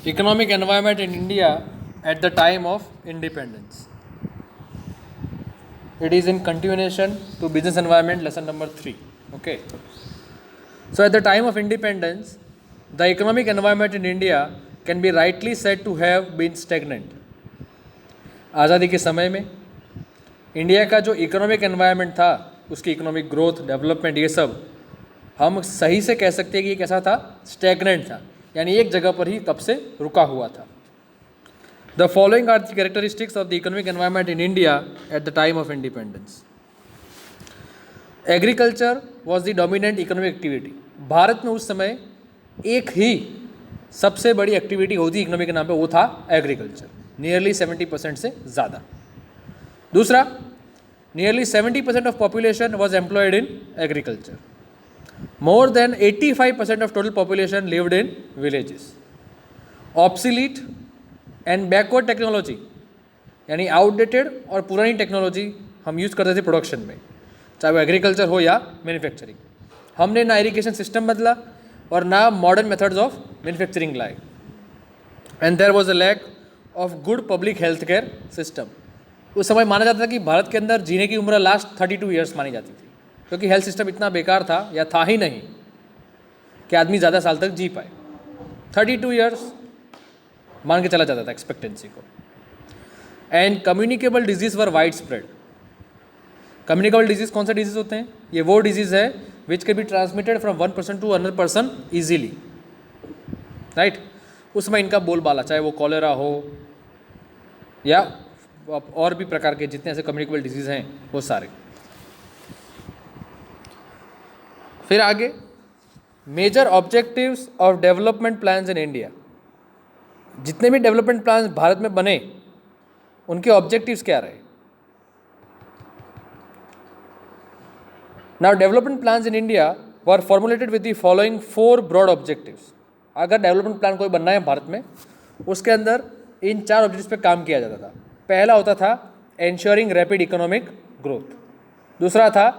Economic environment in India at the time of independence. It is in continuation to business environment lesson number 3. Okay. So at the time of independence, the economic environment in India can be rightly said to have been stagnant. आज़ादी के समय में India का जो economic environment था, उसकी economic growth, development, ये सब हम सही से कह सकते हैं कि ये कैसा था, स्टैग्नेंट था, यानी एक जगह पर ही कब से रुका हुआ था. The following are the characteristics of the economic environment in India at the time of independence. Agriculture was the dominant economic activity. Bharat में उस समय एक ही सबसे बड़ी एक्टिविटी होती इकोनॉमी के नाम पे, वो था एग्रीकल्चर, नियरली 70% से ज़्यादा. दूसरा, nearly 70% of population was employed in agriculture. More than 85% of total population lived in villages. Obsolete and backward technology, यानी आउटडेटेड और पुरानी टेक्नोलॉजी हम यूज़ करते थे प्रोडक्शन में, चाहे वो एग्रीकल्चर हो या मैन्युफैक्चरिंग. हमने ना इरिगेशन सिस्टम बदला और ना मॉडर्न मेथड्स ऑफ मैन्युफैक्चरिंग लाए. And there was a lack of good public health care system. उस समय माना जाता था कि भारत के अंदर जीने की उम्र लास्ट 32 ईयर्स मानी जाती थी, क्योंकि हेल्थ सिस्टम इतना बेकार था या था ही नहीं कि आदमी ज़्यादा साल तक जी पाए. 32 ईयर्स मान के चला जाता था एक्सपेक्टेंसी को. And communicable disease were widespread. Communicable disease कौन सा डिजीज़ होते हैं? ये वो डिजीज़ है which can be transmitted from one person to another person easily, right. उस समय इनका बोलबाला, चाहे वो कॉलेरा हो या और भी प्रकार के जितने ऐसे कम्युनिकेबल डिजीज़ हैं वो सारे. फिर आगे, major objectives of development plans in India. जितने भी डेवलपमेंट प्लान्स भारत में बने, उनके ऑब्जेक्टिव्स क्या रहे? Now development plans in India were formulated with the following 4 broad objectives. अगर डेवलपमेंट प्लान कोई बनना है भारत में, उसके अंदर इन 4 ऑब्जेक्टिव्स पे काम किया जाता था. पहला होता था एंश्योरिंग रैपिड इकोनॉमिक ग्रोथ. दूसरा था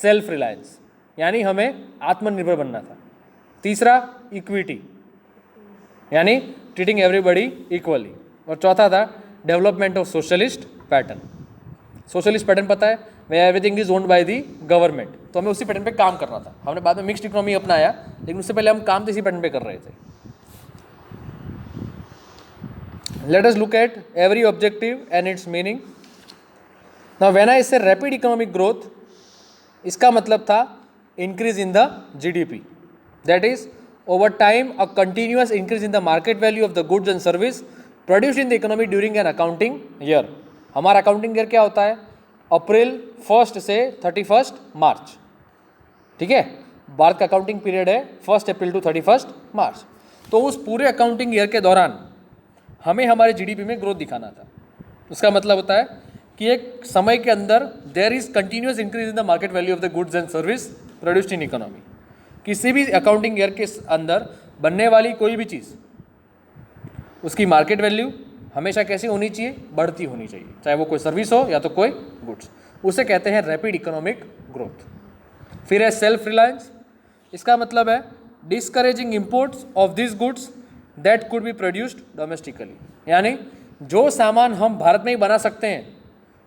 सेल्फ रिलायंस, यानी हमें आत्मनिर्भर बनना था. तीसरा इक्विटी, यानी ट्रीटिंग एवरीबडी इक्वली. और चौथा था development of socialist pattern. Socialist pattern पता है, way everything is owned by the government. तो हमें उसी पैटर्न पे काम करना था. हमने बाद में मिक्स्ड इकोनॉमी अपनाया, लेकिन उससे पहले हम काम तो इसी पैटर्न पे कर रहे थे. Late us look at every objective and it's meaning. Now when I से रैपिड इकोनॉमिक ग्रोथ, इसका मतलब था increase in the GDP. That is, over time, a continuous increase in the market value of the goods and service produced in the economy during an accounting year. हमारा accounting year क्या होता है? अप्रैल 1 से 31 मार्च. ठीक है, भारत का अकाउंटिंग पीरियड है 1 अप्रैल to 31 मार्च. तो उस पूरे अकाउंटिंग ईयर के दौरान हमें हमारे जीडीपी में ग्रोथ दिखाना था. उसका मतलब होता है कि एक समय के अंदर there is continuous increase in the market value of the goods and service produced in economy. किसी भी अकाउंटिंग ईयर के अंदर बनने वाली कोई भी चीज़, उसकी मार्केट वैल्यू हमेशा कैसी होनी चाहिए? बढ़ती होनी चाहिए, चाहे वो कोई सर्विस हो या तो कोई गुड्स. उसे कहते हैं रैपिड इकोनॉमिक ग्रोथ. फिर है सेल्फ रिलायंस. इसका मतलब है discouraging imports of this goods that could be produced domestically, यानी जो सामान हम भारत में ही बना सकते हैं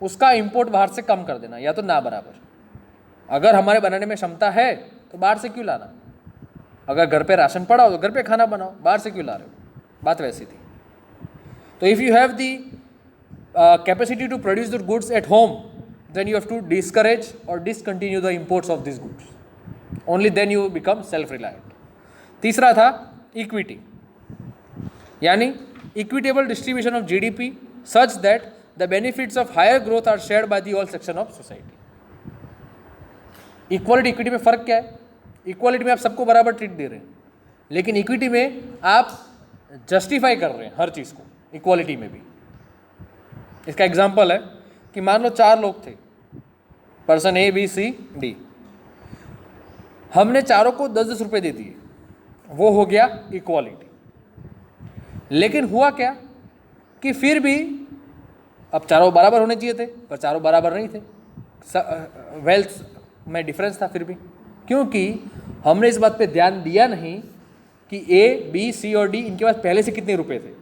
उसका इंपोर्ट बाहर से कम कर देना, या तो ना बराबर. अगर हमारे बनाने में क्षमता है तो बाहर से क्यों लाना? अगर घर पे राशन पड़ा हो तो घर पे खाना बनाओ, बाहर से क्यों ला रहे हो? बात वैसी थी. तो if you have the capacity to produce the goods at home, then you have to discourage और discontinue the imports of this goods. Only then you become self reliant. तीसरा था इक्विटी, यानी equitable distribution of GDP such that the benefits of higher growth are shared by the all section of society. Equality equity में फ़र्क क्या है? Equality में आप सबको बराबर ट्रीट दे रहे हैं, लेकिन इक्विटी में आप जस्टिफाई कर रहे हैं हर चीज़ को. इक्वालिटी में भी इसका एग्जांपल है कि मान लो 4 लोग थे, person A B C D. हमने चारों को 10-10 रुपये दे दिए, वो हो गया इक्वालिटी. लेकिन हुआ क्या कि फिर भी अब चारों बराबर होने चाहिए थे, पर चारों बराबर नहीं थे. वेल्थ में डिफरेंस था फिर भी, क्योंकि हमने इस बात पे ध्यान दिया नहीं कि ए, बी, सी और डी इनके पास पहले से कितने रुपए थे।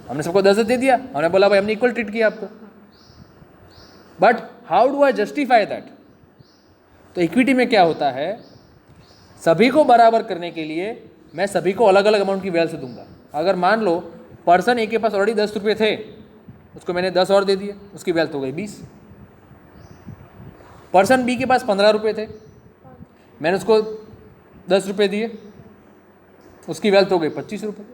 हमने सबको 10 दे दिया, हमने बोला भाई हमने इक्वल ट्रीट किया आपको। But how do I justify that? तो इक्विटी में क्या होता है, सभी को बराबर करने के लिए मैं सभी को अलग अलग अमाउंट की वेल्थ दूंगा। अगर मान लो पर्सन ए के पास ऑलरेडी 10 रुपये थे, उसको मैंने 10 और दे दिए, उसकी वेल्थ हो गई 20। पर्सन बी के पास 15 रुपये थे, मैंने उसको 10 रुपये दिए, उसकी वेल्थ हो गई 25 रुपये।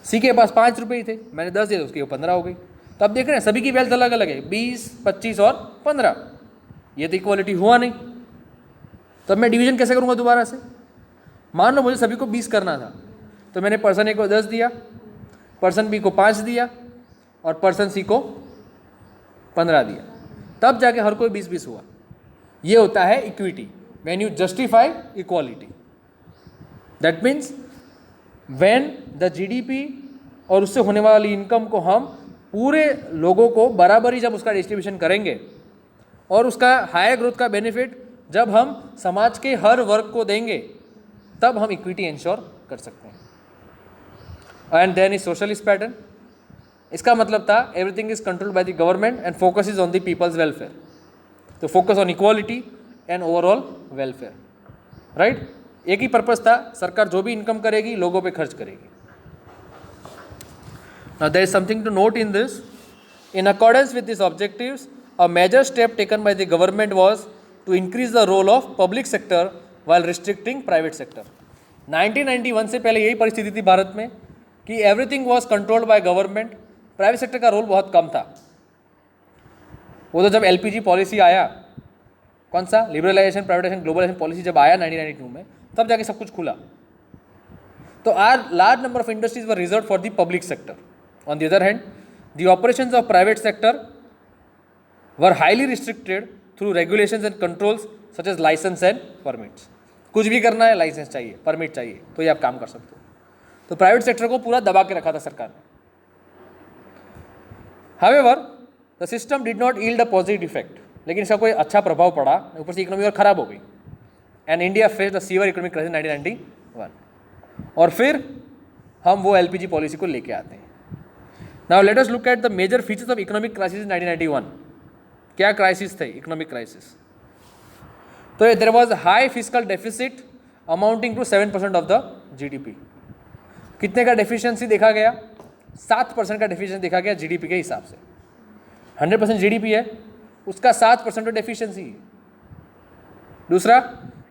सी के पास 5 रुपये ही थे, मैंने 10 दिए, उसकी 15 हो गई। तो अब देख रहे हैं सभी की वेल्थ अलग अलग है, 20, 25 और 15। ये तो इक्वालिटी हुआ नहीं। तब मैं डिवीजन कैसे करूँगा दोबारा से? मान लो मुझे सभी को 20 करना था, तो मैंने पर्सन ए को 10 दिया, पर्सन बी को 5 दिया और पर्सन सी को 15 दिया, तब जाके हर कोई 20-20 हुआ। ये होता है equity, when you justify equality. That means when the GDP और उससे होने वाली इनकम को हम पूरे लोगों को बराबरी जब उसका डिस्ट्रीब्यूशन करेंगे, और उसका हायर ग्रोथ का बेनिफिट जब हम समाज के हर वर्ग को देंगे, तब हम इक्विटी इंश्योर कर सकते हैं। And then is socialist pattern. इसका मतलब था everything is controlled by the government and focus is on the people's welfare. तो focus on equality and overall welfare, right. एक ही पर्पस था, सरकार जो भी इनकम करेगी लोगों पे खर्च करेगी। Now there is something to note in this. In accordance with these objectives, a major step taken by the government was to increase the role of public sector while restricting private sector. 1991 से पहले यही परिस्थिति थी भारत में कि everything was controlled by government, private sector का role बहुत कम था। वो तो जब एलपीजी पॉलिसी आया, कौन सा लिबरलाइजेशन, प्राइवेटाइजेशन, ग्लोबलाइजेशन पॉलिसी जब आया 1992 में, तब जाके सब कुछ खुला। तो are large number of industries were reserved for the public sector. On the other hand, the operations of private sector were highly restricted through regulations and controls such as license and permits. कुछ भी करना है licence चाहिए, permit चाहिए, तो ये आप काम कर सकते हो। तो प्राइवेट सेक्टर को पूरा दबा के रखा था सरकार ने। However, the system did not yield a positive effect. लेकिन इसका कोई अच्छा प्रभाव पड़ा, ऊपर से इकोनॉमी और खराब हो गई। And India faced a severe economic crisis 1991। और फिर हम वो एलपीजी पॉलिसी को लेके आते हैं। Now let us look at the major features of economic crisis in 1991. क्या क्राइसिस थे इकोनॉमिक क्राइसिस? तो there was a high fiscal deficit amounting to 7% of the GDP. कितने का डेफिशिएंसी देखा गया? 7% का डेफिशिएंसी देखा गया जीडीपी के हिसाब से। 100% जीडीपी है, उसका 7% तो डेफिशिएंसी है। दूसरा,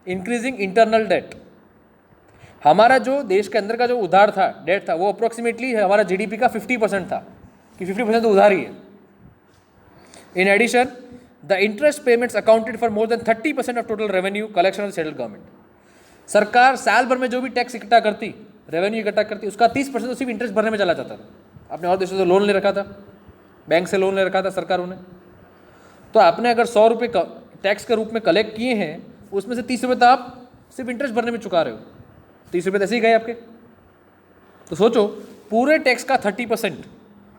इंक्रीजिंग इंटरनल डेट। हमारा जो देश के अंदर का जो उधार था, डेट था, वो अप्रोक्सीमेटली हमारा जीडीपी का 50% था, कि 50% तो उधार ही है। In addition, the interest payments accounted for more than 30% of total revenue collection of central government. सरकार साल भर में जो भी टैक्स इकट्ठा करती, रेवेन्यू इकट्ठा करती, उसका 30% तो सिर्फ इंटरेस्ट भरने में चला जाता था। आपने और देशों से लोन ले रखा था, बैंक से लोन ले रखा था सरकारों ने, तो आपने अगर 100 रुपये टैक्स के रूप में कलेक्ट किए हैं, उसमें से 30 रुपये तो आप सिर्फ इंटरेस्ट भरने में चुका रहे हो। 30 रुपये ऐसे ही गए आपके। तो सोचो, पूरे टैक्स का 30%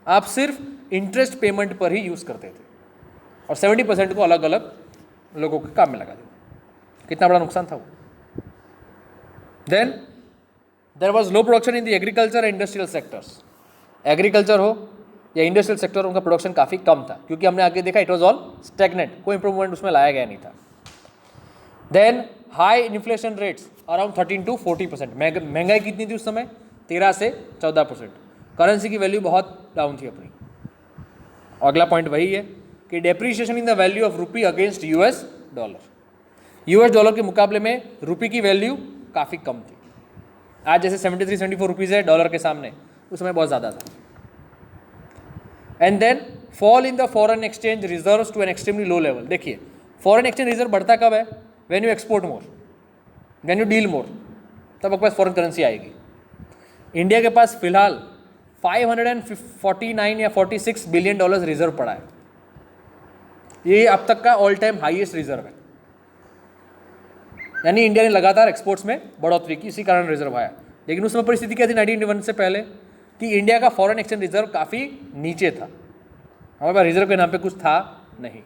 आप सिर्फ इंटरेस्ट पेमेंट पर ही यूज़ करते थे, और 70% को अलग अलग लोगों के काम में लगा देते। कितना बड़ा नुकसान था वो। Then there was low production in the agriculture and industrial sectors. Agriculture हो या इंडस्ट्रियल सेक्टर, उनका प्रोडक्शन काफ़ी कम था, क्योंकि हमने आगे देखा इट वॉज ऑल स्टैग्नेंट, कोई इंप्रूवमेंट उसमें लाया गया नहीं था। Then high inflation rates around 13 to 40%। महंगाई कितनी थी उस समय? 13 से 14%। करेंसी की वैल्यू बहुत डाउन थी अपनी। अगला पॉइंट वही है कि depreciation in the value of rupee against US dollar. US dollar के मुकाबले में रुपी की वैल्यू काफ़ी कम थी। आज जैसे 73-74 रुपीज़ है डॉलर के सामने, उस समय बहुत ज़्यादा था। And then fall in the foreign exchange reserves to an extremely low level. देखिए, फॉरेन एक्सचेंज रिजर्व बढ़ता कब है? When you export more, when you deal more, तब आपके पास फॉरेन करेंसी आएगी। इंडिया के पास फिलहाल 549 या 46 बिलियन डॉलर रिजर्व पड़ा है। ये अब तक का ऑल टाइम हाईएस्ट रिजर्व है। यानी इंडिया ने लगातार एक्सपोर्ट्स में बढ़ोतरी की, इसी कारण रिजर्व आया। लेकिन उस समय परिस्थिति क्या थी 1991 से पहले, कि इंडिया का फॉरेन एक्सचेंज रिजर्व काफ़ी नीचे था। हमारे पास रिजर्व के नाम पे कुछ था नहीं।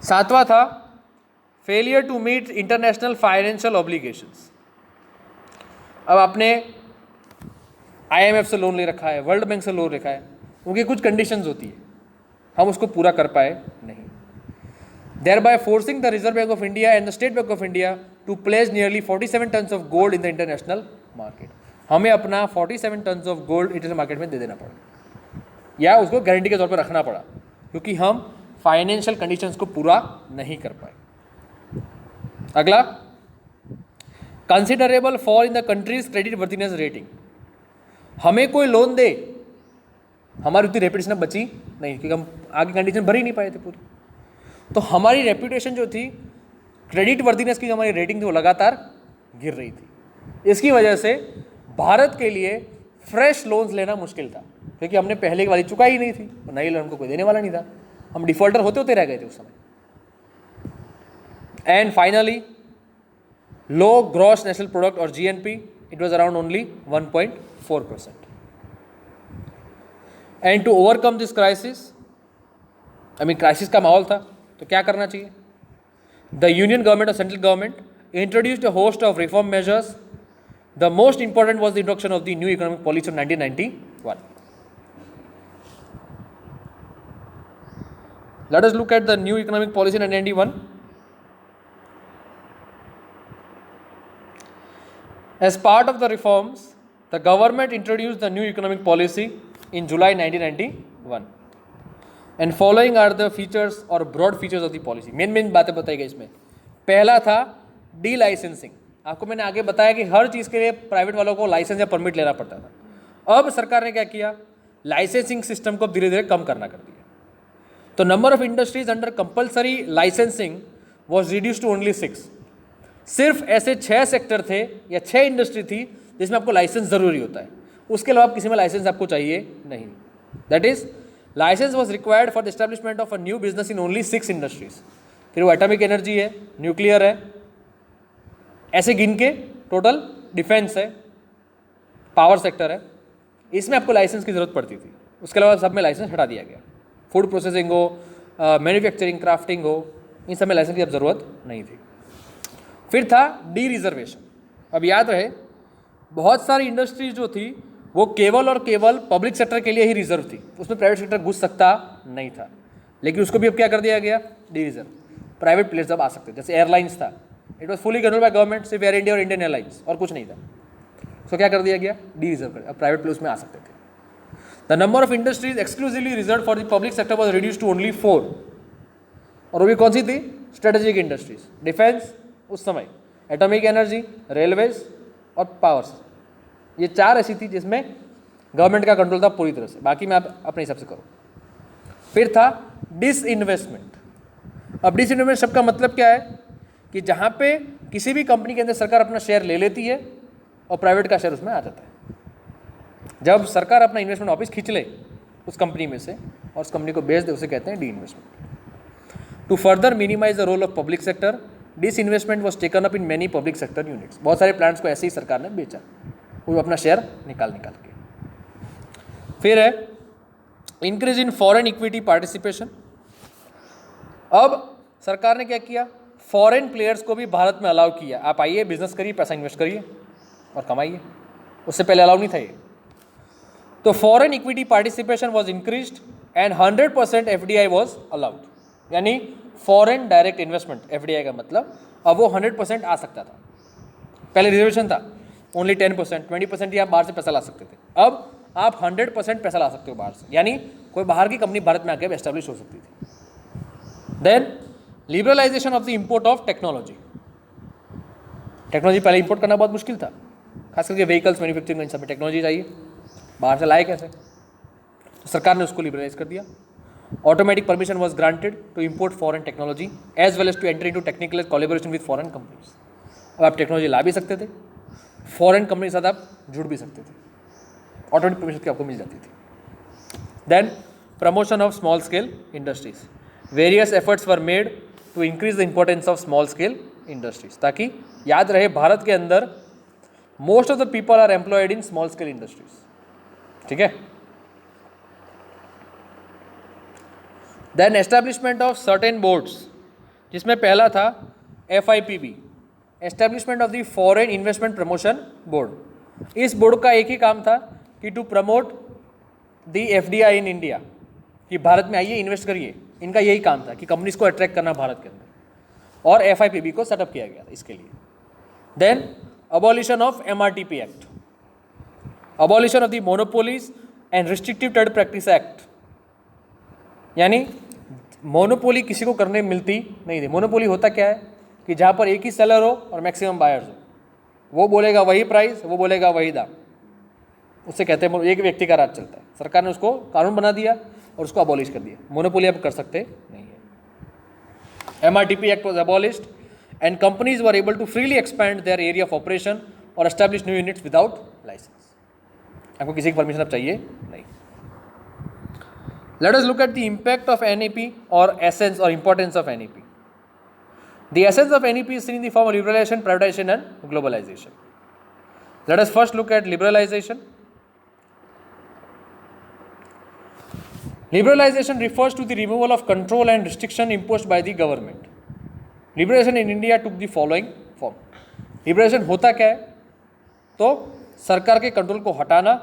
सातवां था failure to meet international financial obligations. अब आपने IMF से लोन ले रखा है, वर्ल्ड बैंक से लोन रखा है, उनकी कुछ कंडीशंस होती है, हम उसको पूरा कर पाए नहीं, thereby forcing the Reserve Bank of India and the State Bank of India to place nearly 47 tons of gold in the international market। हमें अपना 47 tons of gold international market में दे देना पड़ा या उसको गारंटी के तौर पर रखना पड़ा, क्योंकि हम फाइनेंशियल कंडीशंस को पूरा नहीं कर पाए। अगला, considerable fall in the country's creditworthiness rating. हमें कोई लोन दे, हमारी उतनी रेपुटेशन बची नहीं, क्योंकि हम आगे कंडीशन भर ही नहीं पाए थे पूरी, तो हमारी रेपुटेशन जो थी, क्रेडिट वर्थिनेस की जो हमारी रेटिंग थी, वो लगातार गिर रही थी। इसकी वजह से भारत के लिए फ्रेश लोन्स लेना मुश्किल था, क्योंकि हमने पहले की वाली चुकाई ही नहीं थी, और नई लोन हमको कोई देने वाला नहीं था, हम डिफॉल्टर होते होते रह गए थे उस समय। And finally, low gross national product और GNP, it was around only 1.4%। And to overcome this crisis, crisis का माहौल था, तो क्या करना चाहिए? द यूनियन गवर्नमेंट और central government introduced a host of reform measures. The most important was the introduction of the new economic policy of 1991। Let us look at the new economic policy 1991। As part of the reforms, the government introduced the new economic policy in July 1991, and following are the features or broad features of the policy। Main बातें बताई गई इसमें। पहला था D licensing. आपको मैंने आगे बताया कि हर चीज़ के लिए प्राइवेट वालों को लाइसेंस या परमिट लेना पड़ता था। अब सरकार ने क्या किया, लाइसेंसिंग सिस्टम को धीरे धीरे कम करना कर दिया। तो number of industries under compulsory licensing was reduce to only 6। सिर्फ ऐसे 6 सेक्टर थे या 6 इंडस्ट्री थी जिसमें आपको लाइसेंस ज़रूरी होता है, उसके अलावा किसी में लाइसेंस आपको चाहिए नहीं। That is, licence was required for the establishment of a new business in only 6 industries. फिर वो एटॉमिक एनर्जी है, न्यूक्लियर है, ऐसे गिन के टोटल डिफेंस है, पावर सेक्टर है, इसमें आपको लाइसेंस की ज़रूरत पड़ती थी। उसके अलावा सब में लाइसेंस हटा दिया गया। फूड प्रोसेसिंग हो, मैन्युफैक्चरिंग, क्राफ्टिंग हो, इन सब में लाइसेंस की अब ज़रूरत नहीं थी। फिर था डी रिजर्वेशन। अब याद रहे, बहुत सारी इंडस्ट्रीज जो थी वो केवल और केवल पब्लिक सेक्टर के लिए ही रिजर्व थी, उसमें प्राइवेट सेक्टर घुस सकता नहीं था। लेकिन उसको भी अब क्या कर दिया गया, डी रिजर्व। प्राइवेट प्लेयर्स अब आ सकते थे, जैसे एयरलाइंस था, it was fully control by government, सिर्फ एयर इंडिया और इंडियन एयरलाइंस, और कुछ नहीं था। उसको क्या कर दिया गया, डी रिजर्व कर, अब प्राइवेट प्लेयर्स में आ सकते थे। The number of industries exclusively reserve for the public sector was reduce to only 4, और वो भी कौन सी थी, स्ट्रेटेजिक इंडस्ट्रीज, डिफेंस उस समय, एटॉमिक एनर्जी, रेलवेज और पावर्स, ये 4 ऐसी थी जिसमें गवर्नमेंट का कंट्रोल था पूरी तरह से, बाकी मैं आप अपने हिसाब से करो। फिर था डिसइन्वेस्टमेंट। अब डिसइन्वेस्टमेंट शब्द का मतलब क्या है कि जहाँ पे किसी भी कंपनी के अंदर सरकार अपना शेयर ले लेती है और प्राइवेट का शेयर उसमें आ जाता है। जब सरकार अपना इन्वेस्टमेंट वापस खींच ले उस कंपनी में से और उस कंपनी को बेच दे, उसे कहते हैं de investment. To further minimise the role of public sector, disinvestment was taken up in many public sector units. बहुत सारे प्लांट्स को ऐसे ही सरकार ने बेचा, वो अपना शेयर निकाल के। फिर है increase in foreign equity participation. अब सरकार ने क्या किया, फॉरेन प्लेयर्स को भी भारत में अलाउ किया, आप आइए, बिजनेस करिए, पैसा इन्वेस्ट करिए और कमाइए। उससे पहले अलाउ नहीं था ये। तो foreign equity participation was increased and 100% FDI was allowed, यानी फॉरेन डायरेक्ट इन्वेस्टमेंट, FDI का मतलब अब वो 100% आ सकता था। पहले रिजर्वेशन था, ओनली 10%, 20% ही आप बाहर से पैसा ला सकते थे। अब आप 100% पैसा ला सकते हो बाहर से, यानी कोई बाहर की कंपनी भारत में आके एस्टेब्लिश हो सकती थी। Then liberalisation of the import of technology. Technology पहले इंपोर्ट करना बहुत मुश्किल था, खास करके व्हीकल्स मैन्युफैक्चरिंग में, इन सब में टेक्नोलॉजी चाहिए, बाहर से लाए कैसे, तो सरकार ने उसको लिबरलाइज कर दिया। Automatic permission was granted to import foreign technology as well as to enter into technical collaboration with foreign companies. अब आप टेक्नोलॉजी ला भी सकते थे, फॉरेन कंपनी के साथ आप जुड़ भी सकते थे, ऑटोमेटिक परमिशन की आपको मिल जाती थी। Then promotion of small scale industries. Various efforts were made to increase the importance of small scale industries, ताकि याद रहे भारत के अंदर most of the people are employed in small scale industries. ठीक है। Then establishment of certain boards, जिसमें पहला था FIPB, establishment of the foreign investment promotion board. इस बोर्ड का एक ही काम था कि to promote the FDI in India, कि भारत में आइए इन्वेस्ट करिए। इनका यही काम था कि कंपनीज को अट्रैक्ट करना भारत के अंदर, और FIPB को सेटअप किया गया था इसके लिए। Then abolition of MRTP act, abolition of the monopolies and restrictive trade practice act, यानी मोनोपोली किसी को करने मिलती नहीं थी। मोनोपोली होता क्या है कि जहाँ पर एक ही सेलर हो और मैक्सिमम बायर्स हो, वो बोलेगा वही प्राइस, वो बोलेगा वही दाम, उससे कहते हैं एक व्यक्ति का राज चलता है। सरकार ने उसको कानून बना दिया और उसको अबॉलिश कर दिया। मोनोपोली अब कर सकते नहीं है। MRTP act was abolished and companies were able to freely expand their area of operation और establish new units without licence. आपको किसी की परमिशन अब चाहिए नहीं। Let us look at the impact of NEP or essence or importance of NEP. The essence of NEP is seen in the form of liberalization, privatization and globalization. Let us first look at liberalization. Liberalization refers to the removal of control and restriction imposed by the government. Liberalization in India took the following form. Liberalization होता क्या है? तो सरकार के control को हटाना,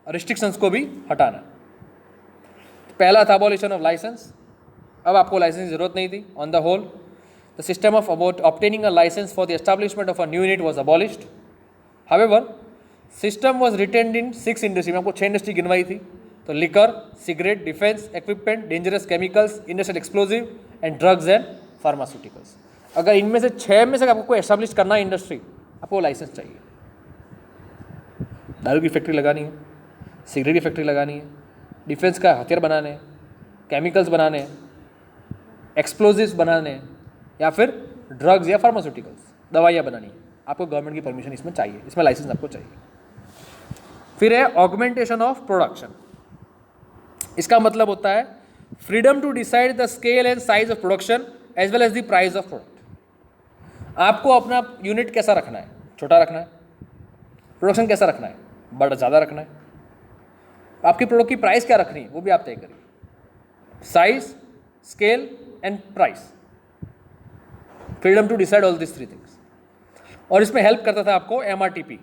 restrictions को भी हटाना। पहला था अबॉलिशन ऑफ लाइसेंस, अब आपको लाइसेंस की जरूरत नहीं थी। On the whole the system of about obtaining a licence for the establishment of a new unit was abolished. However system was retained in 6 industry, में आपको 6 इंडस्ट्री गिनवाई थी। तो liquor, cigarette, defence equipment, dangerous chemicals, industrial explosive and drugs and pharmaceuticals. अगर इनमें से 6 में से आपको कोई एस्टैब्लिश करना है इंडस्ट्री, आपको लाइसेंस चाहिए। दारू की फैक्ट्री लगानी है, सिगरेट की फैक्ट्री लगानी है, डिफेंस का हथियार बनाने हैं, केमिकल्स बनाने हैं, एक्सप्लोजिव्स बनाने हैं, या फिर ड्रग्स या फार्मास्यूटिकल्स दवाइयाँ बनानी है, आपको गवर्नमेंट की परमिशन इसमें चाहिए, इसमें लाइसेंस आपको चाहिए। फिर है ऑगमेंटेशन ऑफ प्रोडक्शन। इसका मतलब होता है freedom to decide the scale and size of production as well as the price of product. आपको अपना यूनिट कैसा रखना है, छोटा रखना है, प्रोडक्शन कैसा रखना है, बड़ा ज़्यादा रखना है, आपकी प्रोडक्ट की प्राइस क्या रखनी है वो भी आप तय करिए। Size, scale and price, freedom to decide all this 3 things. और इसमें हेल्प करता था आपको MRTP।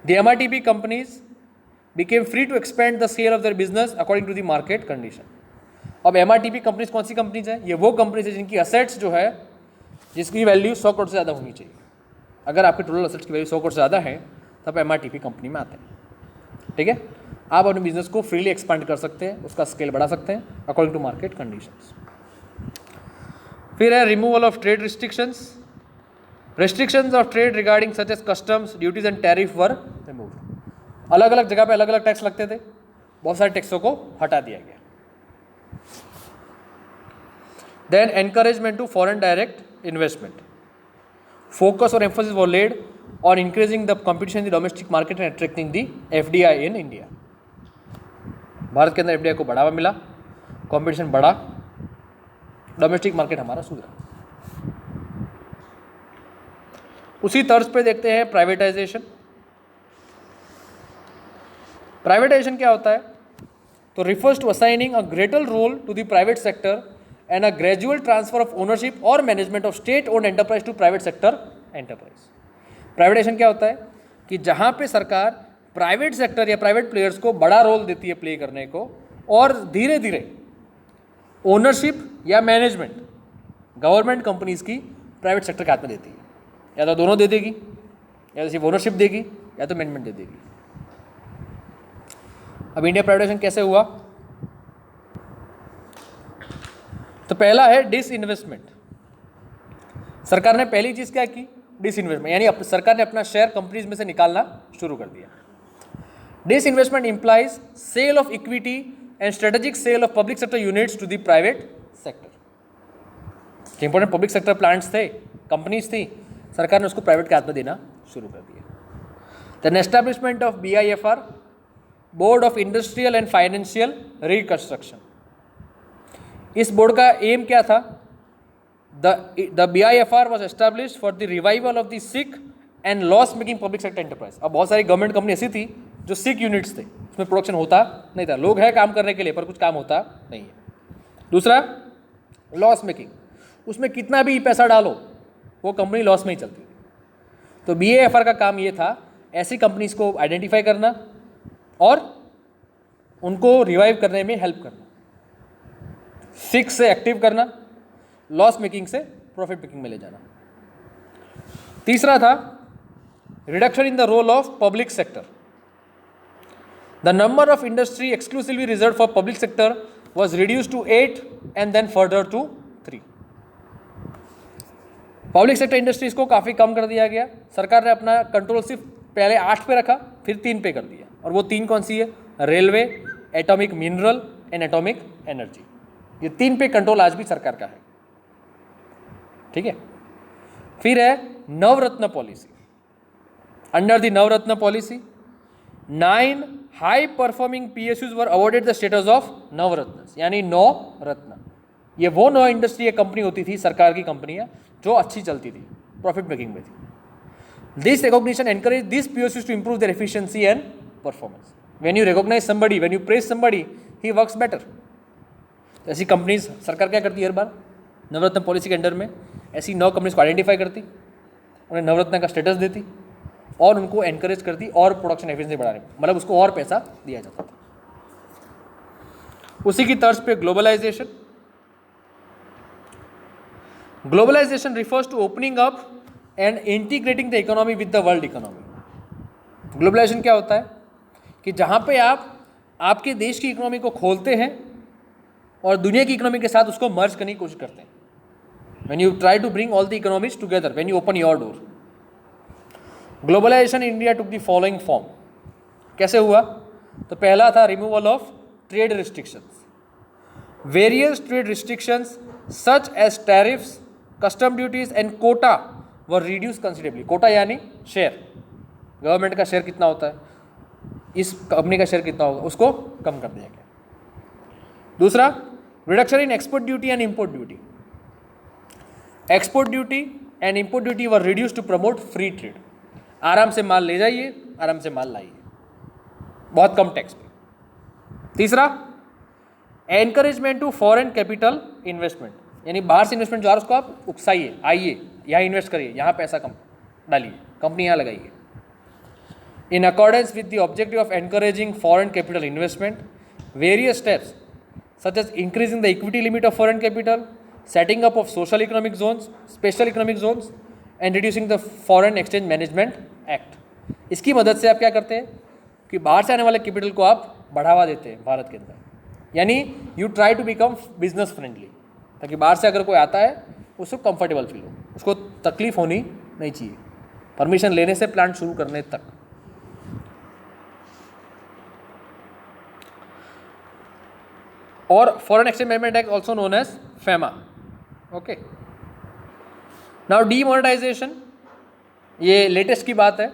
The MRTP companies became free to expand the scale of their business according to the market condition. अब MRTP कंपनीज कौन सी companies है? ये वो कंपनीज है जिनकी असेट्स जो है, जिसकी वैल्यू 100 करोड़ से ज़्यादा होनी चाहिए। अगर आपके टोटल असेट्स की वैल्यू 100 करोड़ से ज़्यादा है तब MRTP कंपनी में आते हैं। ठीक है, आप अपने बिजनेस को फ्रीली एक्सपांड कर सकते हैं, उसका स्केल बढ़ा सकते हैं अकॉर्डिंग टू मार्केट कंडीशंस। फिर है removal of trade restrictions. Restrictions of trade regarding such as customs, duties and tariff were removed. अलग अलग जगह पे अलग अलग टैक्स लगते थे, बहुत सारे टैक्सों को हटा दिया गया। Then encouragement to foreign direct investment. Focus और emphasis was laid on increasing the competition in the domestic market and attracting the FDI in India. Bharat के अंदर FDI को बढ़ावा मिला, कंपटीशन बढ़ा, डोमेस्टिक मार्केट हमारा सुधरा। उसी तर्ज पे देखते हैं प्राइवेटाइजेशन। प्राइवेटाइजेशन क्या होता है? तो refers to assigning a greater role to the private sector and a gradual transfer of ownership और management of state owned enterprise to private sector enterprise. Privatisation क्या होता है कि जहाँ पे सरकार प्राइवेट सेक्टर या प्राइवेट प्लेयर्स को बड़ा रोल देती है प्ले करने को, और धीरे धीरे ओनरशिप या मैनेजमेंट गवर्नमेंट कंपनीज की प्राइवेट सेक्टर के हाथ में देती है। या तो दोनों दे देगी, या तो सिर्फ ओनरशिप देगी, या तो मैनेजमेंट दे देगी। अब इंडिया प्राइवेटाइजेशन कैसे हुआ? तो पहला है डिसइन्वेस्टमेंट। सरकार ने पहली चीज़ क्या की? डिसइन्वेस्टमेंट, यानी सरकार ने अपना शेयर कंपनीज में से निकालना शुरू कर दिया। Disinvestment implies sale of equity and strategic sale of public sector units to the private sector. Important public sector plants थे, कंपनीज थी, सरकार ने उसको प्राइवेट के हाथ में देना शुरू कर दिया। Then establishment of BIFR, board of industrial and financial reconstruction. इस बोर्ड का एम क्या था? The BIFR was established for the revival of the sick and loss making public sector enterprise। अब बहुत सारी गवर्नमेंट कंपनी ऐसी थी जो सिक यूनिट्स थे, उसमें प्रोडक्शन होता नहीं था, लोग हैं काम करने के लिए पर कुछ काम होता नहीं है। दूसरा लॉस मेकिंग, उसमें कितना भी पैसा डालो वो कंपनी लॉस में ही चलती थी। तो BAFR का काम ये था ऐसी कंपनीज को आइडेंटिफाई करना और उनको रिवाइव करने में हेल्प करना, फिक्स से एक्टिव करना, लॉस मेकिंग से प्रॉफिट मेकिंग में ले जाना। तीसरा था reduction in the role of public sector. The number of industry exclusively reserve for public sector was reduced to 8 and then further to 3। Public sector industries को काफ़ी कम कर दिया गया। सरकार ने अपना कंट्रोल सिर्फ पहले 8 पे रखा, फिर 3 पे कर दिया। और वो 3 कौन सी है? Railway, atomic mineral and atomic energy. ये 3 पे कंट्रोल आज भी सरकार का है, ठीक है। फिर है Navratna policy. Under the Navratna policy 9 high performing PSUs were awarded the status of Navratna, यानी 9 रत्न। ये वो 9 इंडस्ट्री या कंपनी होती थी, सरकार की कंपनियां जो अच्छी चलती थी, प्रॉफिट मेकिंग में थी। This recognition encourage this PSUs to improve their efficiency and performance. When you recognise somebody, when you praise somebody, he works better. ऐसी कंपनीज सरकार क्या करती है हर बार नवरत्न पॉलिसी के अंडर में? ऐसी 9 कंपनीज को आइडेंटिफाई करती, उन्हें नवरत्न का स्टेटस देती और उनको एनकरेज करती और प्रोडक्शन एफिशिएंसी बढ़ाने, मतलब उसको और पैसा दिया जाता था। उसी की तर्ज पे globalisation. Globalisation refers to opening up and integrating the economy with the world economy. Globalisation क्या होता है कि जहां पे आप आपके देश की इकोनॉमी को खोलते हैं और दुनिया की इकोनॉमी के साथ उसको मर्ज करने की कोशिश करते हैं। When you try to bring all the economies together, when you open your door. Globalization India took the following form. कैसे हुआ? तो पहला था removal of trade restrictions. Various trade restrictions such as tariffs, custom duties and quota were reduced considerably. Quota यानी share, government का share कितना होता है, इस कंपनी का शेयर कितना होगा, उसको कम कर दिया गया। दूसरा, reduction in export duty and import duty. Export duty and import duty were reduced to promote free trade. आराम से माल ले जाइए, आराम से माल लाइए, बहुत कम टैक्स पे। तीसरा, encouragement to foreign capital investment, यानी बाहर से इन्वेस्टमेंट जो आ रहा है उसको आप उकसाइए, आइए यहाँ इन्वेस्ट करिए, यहाँ पैसा कम डालिए, कंपनी यहाँ लगाइए। In accordance with the objective of encouraging foreign capital investment, various steps such as increasing the equity limit of foreign capital, setting up of social economic zones, special economic zones and reducing the foreign exchange management act. इसकी मदद से आप क्या करते हैं कि बाहर से आने वाले कैपिटल को आप बढ़ावा देते हैं भारत के अंदर, यानी you try to become business friendly, ताकि बाहर से अगर कोई आता है उसको कंफर्टेबल फील हो, उसको तकलीफ होनी नहीं चाहिए परमिशन लेने से प्लांट शुरू करने तक। और foreign exchange management act also known as FEMA। Okay, now demonetization, ये लेटेस्ट की बात है।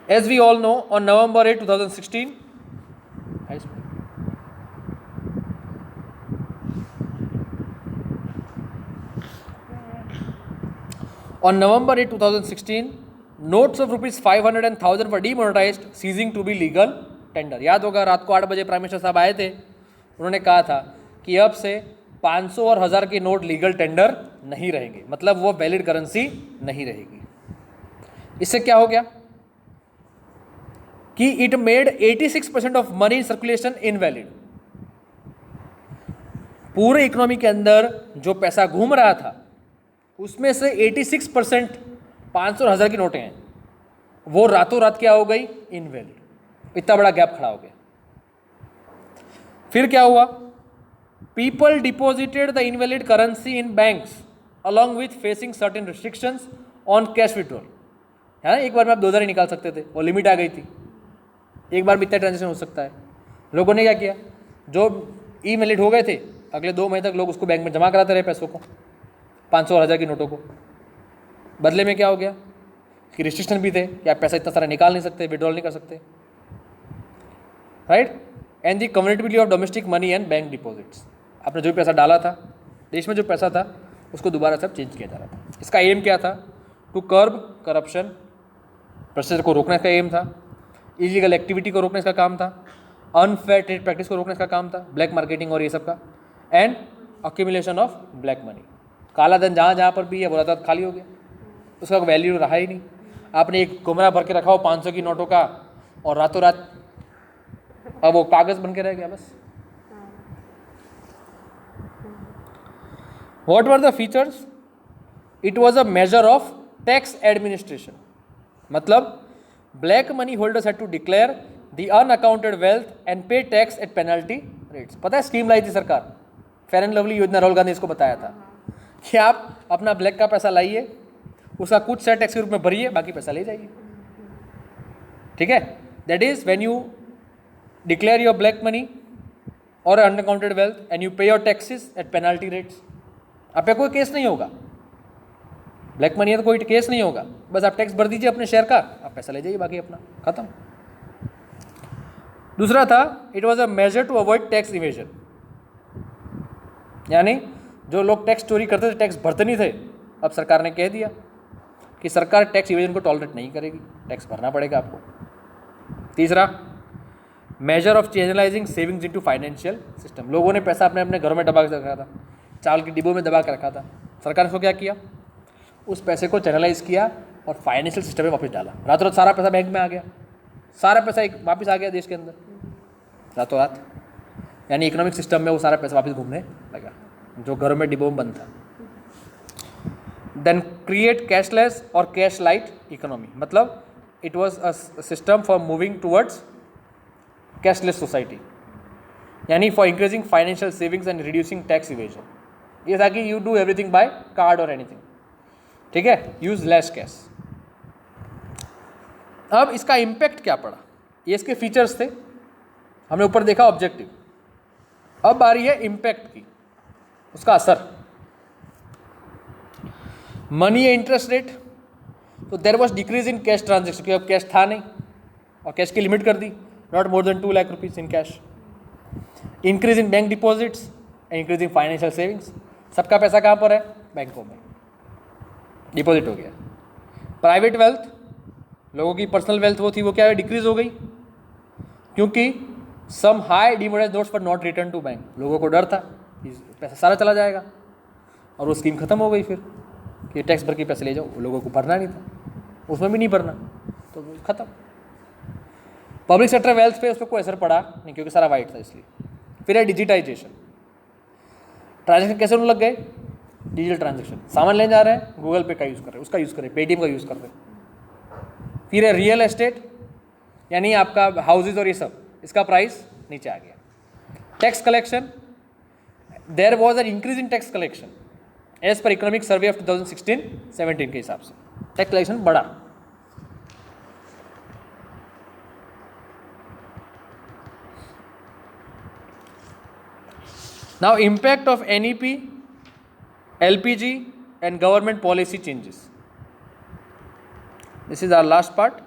As we all know, on November 8, 2016, on November 8, 2016, notes of rupees 500 and 1000 were demonetized, ceasing to be legal tender। याद होगा रात को 8 बजे prime minister साहब आए थे, उन्होंने कहा था कि अब से 500 और 1000 के नोट लीगल टेंडर नहीं रहेंगे, मतलब वो वैलिड करेंसी नहीं रहेगी। इससे क्या हो गया कि it made 86% of money circulation invalid. पूरे इकोनॉमी के अंदर जो पैसा घूम रहा था उसमें से 86% 500 और 1000 की नोटें हैं, वो रातों रात क्या हो गई? इनवैलिड। इतना बड़ा गैप खड़ा हो गया। फिर क्या हुआ? People deposited the invalid currency in banks along with facing certain restrictions on cash withdrawal. है ना, एक बार में आप 2000 ही निकाल सकते थे और लिमिट आ गई थी, एक बार में इतना ट्रांजेक्शन हो सकता है। लोगों ने क्या किया, जो इनवैलिड हो गए थे अगले 2 महीने तक लोग उसको बैंक में जमा कराते रहे पैसों को, 500 और 1000 की नोटों को। बदले में क्या हो गया कि रिस्ट्रिक्शन भी थे कि आप पैसा इतना सारा निकाल नहीं सकते, विड्रॉल नहीं कर सकते, right. And the convertibility of domestic money and bank deposits, आपने जो भी पैसा डाला था, देश में जो पैसा था उसको दोबारा सब चेंज किया जा रहा था। इसका एम क्या था? टू कर्ब करप्शन, भ्रष्टाचार को रोकने का एम था, इलीगल एक्टिविटी को रोकने का काम था, अनफेयर ट्रेड प्रैक्टिस को रोकने का काम था, ब्लैक मार्केटिंग और ये सब का, and accumulation of black money. काला धन जहाँ जहाँ पर भी है वो रात खाली हो गया, उसका वैल्यू रहा ही नहीं। आपने एक कमरा भर के रखा हो 500 की नोटों का और रातों रात अब वो कागज बन के रह गया बस। What were the features? It was a measure of tax administration. मतलब black money holders had to declare the unaccounted wealth and pay tax at penalty rates. पता है स्कीम लाई थी सरकार, फेयर एंड लवली योजना, राहुल गांधी ने इसको बताया था कि आप अपना ब्लैक का पैसा लाइए, उसका कुछ शेयर टैक्स के रूप में भरिए, बाकी पैसा ले जाइए। ठीक है, that is when you declare your black money और unaccounted wealth and you pay your taxes at penalty rates. आप पे कोई केस नहीं होगा, ब्लैक मनी है तो कोई केस नहीं होगा, बस आप टैक्स भर दीजिए अपने शेयर का, आप पैसा ले जाइए, बाकी अपना खत्म। दूसरा था it was a measure to avoid tax evasion, यानी जो लोग टैक्स चोरी करते थे, टैक्स भरते नहीं थे, अब सरकार ने कह दिया कि सरकार टैक्स इवेजन को टॉलरेट नहीं करेगी, टैक्स भरना पड़ेगा आपको। तीसरा measure of channelising savings into financial system. लोगों ने पैसा अपने अपने घरों में दबा के रखा था, चावल के डिब्बों में दबा के रखा था, सरकार ने उसको क्या किया, उस पैसे को चैनलाइज किया और फाइनेंशियल सिस्टम में वापस डाला। रातों रात सारा पैसा बैंक में आ गया, सारा पैसा एक वापस आ गया देश के अंदर रातों रात, यानी इकोनॉमिक सिस्टम में वो सारा पैसा वापस घूमने लगा जो घरों में डिब्बों में बंद था। देन क्रिएट कैशलेस और कैश लाइट इकोनॉमी, मतलब it was a system for moving towards cashless society, यानी for increasing financial savings and reducing tax evasion. ये था कि you do everything by card और एनीथिंग, ठीक है, यूज लेस कैश। अब इसका इम्पैक्ट क्या पड़ा, ये इसके फीचर्स थे, हमने ऊपर देखा ऑब्जेक्टिव, अब बारी है इम्पैक्ट की, उसका असर। मनी इंटरेस्ट रेट, तो there was decrease in cash transaction, क्योंकि अब कैश था नहीं और कैश की लिमिट कर दी, not more than 2 lakh rupees in cash. Increase in bank deposits and increase in financial savings, सबका पैसा कहाँ पर है, बैंकों में डिपॉजिट हो गया। प्राइवेट वेल्थ, लोगों की पर्सनल वेल्थ वो थी, वो क्या है, डिक्रीज हो गई, क्योंकि सम हाई डिमोनेटाइज्ड नोट्स पर नॉट रिटर्न टू बैंक। लोगों को डर था कि पैसा सारा चला जाएगा, और वो स्कीम खत्म हो गई फिर कि टैक्स भर के पैसे ले जाओ, लोगों को भरना नहीं था, उसमें भी नहीं भरना, तो खत्म। पब्लिक सेक्टर वेल्थ पे उस पर कोई असर पड़ा नहीं, क्योंकि सारा वाइट था इसलिए। फिर है डिजिटाइजेशन, ट्रांजेक्शन कैसे होने लग गए, डिजिटल ट्रांजेक्शन, सामान लेने जा रहे हैं गूगल पे का यूज़ कर रहे हैं, उसका यूज़ कर रहे हैं, पेटीएम का यूज़ कर रहे हैं। फिर है रियल एस्टेट, यानी आपका हाउसेज और ये सब, इसका प्राइस नीचे आ गया। Tax collection, there was an increase in tax collection as per economic survey of 2016-17 के हिसाब से टैक्स कलेक्शन बढ़ा। Now impact of NEP, LPG and government policy changes. This is our last part.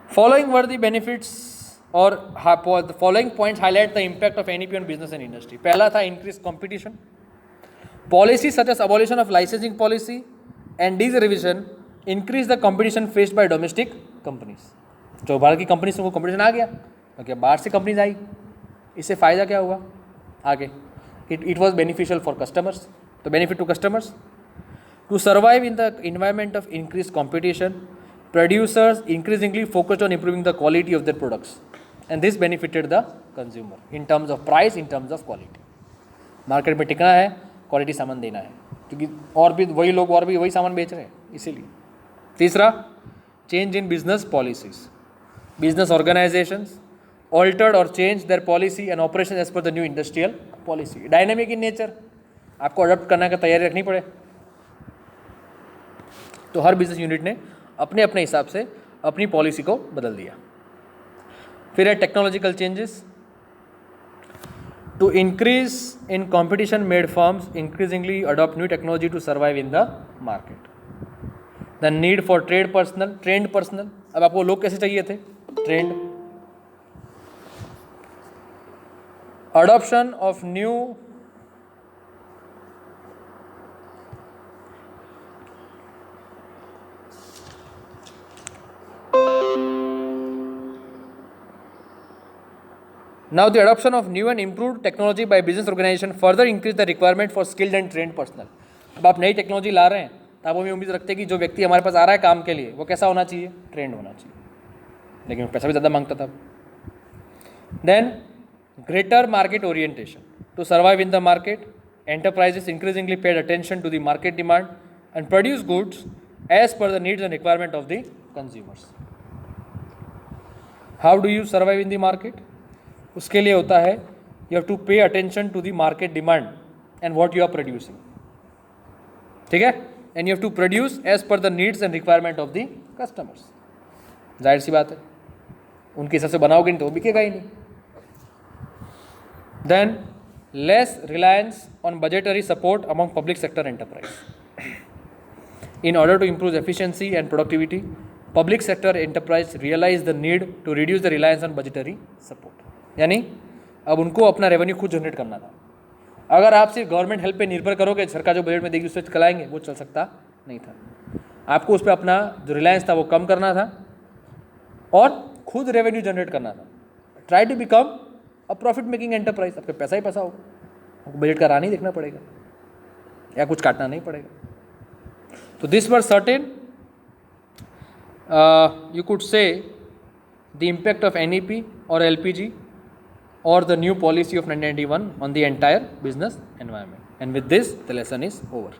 Following were the benefits or the following points highlight the impact of NEP on business and industry. पहला था increased competition. Policies such as abolition of licensing policy and these revision increase the competition faced by domestic companies. जो भारत की companies को competition आ गया, क्योंकि बाहर से companies आई, इससे फ़ायदा क्या हुआ आगे, it was beneficial for customers, तो benefit to customers. To survive in the environment of increase competition, producers increasingly focused on improving the quality of their products and this benefited the consumer in terms of price, in terms of quality. Market में टिकना है, quality सामान देना है, क्योंकि और भी वही लोग और भी वही सामान बेच रहे हैं, इसीलिए। तीसरा, change in business policies. Business organizations altered or changed their policy and operations as per the new industrial policy. Dynamic in nature, आपको अडॉप्ट करने का तैयारी रखनी पड़े, तो हर बिजनेस यूनिट ने अपने अपने हिसाब से अपनी पॉलिसी को बदल दिया। फिर है technological changes. To increase in competition made firms increasingly adopt new technology to survive in the market. The need for trained personnel, अब आपको लोग कैसे चाहिए थे, trained. Adoption of new Now the adoption of new and improved technology by business organization further increase the requirement for skilled and trained personnel. अब आप नई technology ला रहे हैं तो आप हमें उम्मीद रखते हैं कि जो व्यक्ति हमारे पास आ रहा है काम के लिए वो कैसा होना चाहिए, ट्रेंड होना चाहिए, लेकिन पैसा भी ज़्यादा मांगता था. Then greater market orientation. To survive in the market, enterprises increasingly paid attention to the market demand and produce goods as per the needs and requirement of the consumers. How do you survive in the market? उसके लिए होता है you have to pay attention to the market demand and what you are producing. ठीक है, and you have to produce as per the needs and requirement of the customers. जाहिर सी बात है, उनके हिसाब से बनाओगे नहीं तो वो बिकेगा ही नहीं. Then less reliance on budgetary support among public sector enterprise. In order to improve efficiency and productivity, public sector enterprise realize the need to reduce the reliance on budgetary support. यानी अब उनको अपना रेवेन्यू खुद generate करना था. अगर आप सिर्फ गवर्नमेंट हेल्प पे निर्भर करोगे, सरकार जो बजट में देगी उससे चलाएंगे, वो चल सकता नहीं था. आपको उस पर अपना जो रिलायंस था वो कम करना था और खुद रेवेन्यू जनरेट करना था. Try to become a profit making enterprise. आपके पैसा ही पैसा होगा, आपको बजट का राह नहीं देखना पड़ेगा या कुछ काटना नहीं पड़ेगा. तो this were certain you could say the impact of NEP or LPG or the new policy of 1991 on the entire business environment. And with this, the lesson is over.